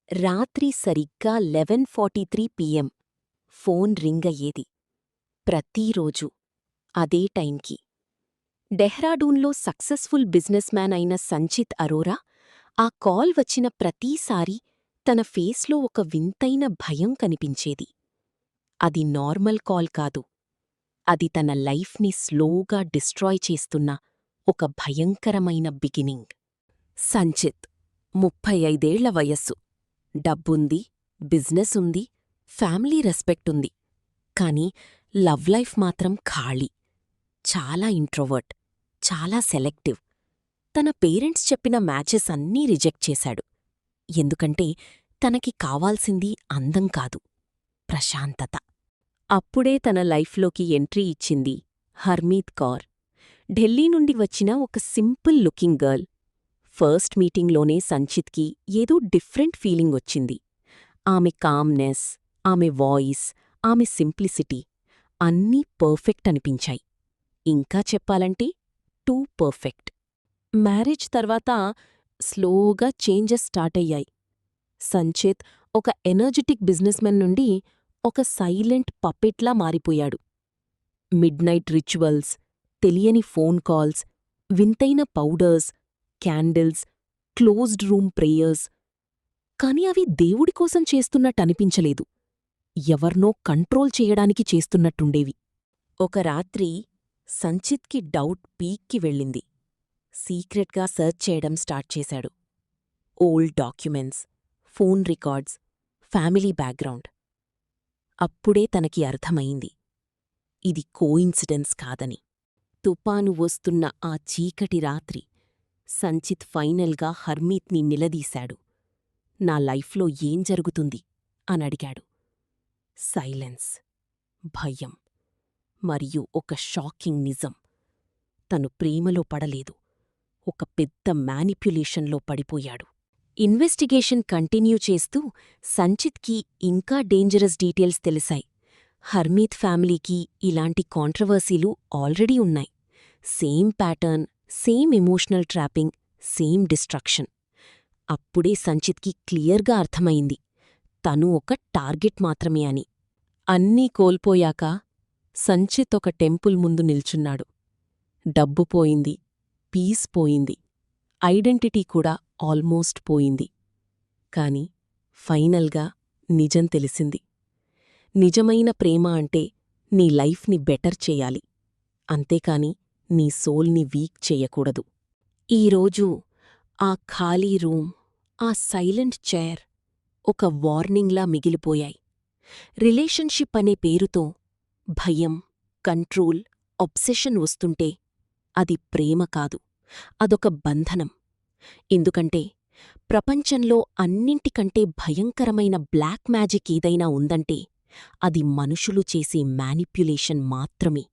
రాత్రి సరిగ్గా 11:43 PM phone ring అయ్యేది. ప్రతిరోజూ అదే టైంకి. డెహ్రాడూన్లో సక్సెస్ఫుల్ బిజినెస్ మ్యాన్ అయిన సంచిత్ అరోరా ఆ కాల్ వచ్చిన ప్రతీసారీ తన ఫేస్లో ఒక వింతైన భయం కనిపించేది. అది నార్మల్ కాల్ కాదు. అది తన లైఫ్ని స్లోగా డిస్ట్రాయ్ చేస్తున్న ఒక భయంకరమైన బిగినింగ్. సంచిత్ 35 ఏళ్ల వయస్సు. డబ్బుంది, బిజినెస్ ఉంది, ఫ్యామిలీ రెస్పెక్ట్ ఉంది. కాని లవ్ లైఫ్ మాత్రం ఖాళీ. చాలా ఇంట్రోవర్ట్, చాలా సెలెక్టివ్. తన పేరెంట్స్ చెప్పిన మ్యాచెస్ అన్నీ రిజెక్ట్ చేశాడు. ఎందుకంటే తనకి కావాల్సింది అందం కాదు, ప్రశాంతత. అప్పుడే తన లైఫ్లోకి ఎంట్రీ ఇచ్చింది హర్మీత్ కౌర్. ఢిల్లీ నుండి వచ్చిన ఒక సింపుల్ లుకింగ్ గర్ల్. ఫస్ట్ మీటింగ్లోనే సంచిత్కి ఏదో డిఫరెంట్ ఫీలింగ్ వచ్చింది. ఆమె కామ్నెస్, ఆమె వాయిస్, ఆమె సింప్లిసిటీ అన్నీ పర్ఫెక్ట్ అనిపించాయి. ఇంకా చెప్పాలంటే టూ పర్ఫెక్ట్. మ్యారేజ్ తర్వాత స్లోగా చేంజెస్ స్టార్టయ్యాయి. సంచిత్ ఒక ఎనర్జెటిక్ బిజినెస్మెన్ నుండి ఒక సైలెంట్ పపెట్లా మారిపోయాడు. మిడ్నైట్ రిచువల్స్, తెలియని ఫోన్ కాల్స్, వింతైన powders, candles, closed room prayers. కాని అవి దేవుడికోసం చేస్తున్నట్టనిపించలేదు. ఎవర్నో కంట్రోల్ చేయడానికి చేస్తున్నట్టుండేవి. ఒక రాత్రి సంచిత్కి డౌట్ పీక్కి వెళ్ళింది. సీక్రెట్గా సర్చ్ చేయడం స్టార్ట్ చేశాడు. Old documents, phone records, family background. అప్పుడే తనకి అర్థమైంది, ఇది కోయిన్సిడెన్స్ కాదని. తుపాను వస్తున్న ఆ చీకటి రాత్రి సంచిత్ ఫైనల్గా హర్మీత్ని నిలదీశాడు. నా లైఫ్లో ఏం జరుగుతుంది అనడిగాడు. సైలెన్స్, భయం మరియు ఒక షాకింగ్ నిజం. తను ప్రేమలో పడలేదు, ఒక పెద్ద మ్యానిప్యులేషన్లో పడిపోయాడు. ఇన్వెస్టిగేషన్ కంటిన్యూ చేస్తూ సంచిత్కి ఇంకా డేంజరస్ డీటెయిల్స్ తెలిసాయి. హర్మీత్ ఫ్యామిలీకి ఇలాంటి కాంట్రవర్సీలు ఆల్రెడీ ఉన్నాయి. Same pattern, same emotional trapping, same destruction. అప్పుడే సంచిత్కి క్లియర్గా అర్థమైంది, తను ఒక టార్గెట్ మాత్రమే అని. అన్నీ కోల్పోయాక సంచిత్ ఒక టెంపుల్ ముందు నిల్చున్నాడు. డబ్బు పోయింది, పీస్ పోయింది, ఐడెంటిటీ కూడా ఆల్మోస్ట్ పోయింది. కాని ఫైనల్గా నిజం తెలిసింది. నిజమైన ప్రేమ అంటే నీ లైఫ్ని బెటర్ చేయాలి, అంతేకాని నీ సోల్ని వీక్ చెయ్యకూడదు. ఈరోజు ఆ ఖాళీ రూమ్, ఆ సైలెంట్ చైర్ ఒక వార్నింగ్లా మిగిలిపోయాయి. రిలేషన్షిప్ అనే పేరుతో భయం, కంట్రోల్, ఒబ్సెషన్ వస్తుంటే అది ప్రేమ కాదు, అదొక బంధనం. ఎందుకంటే ప్రపంచంలో అన్నింటికంటే భయంకరమైన బ్లాక్ మ్యాజిక్ ఏదైనా ఉందంటే అది మనుషులు చేసే మ్యానిప్యులేషన్ మాత్రమే.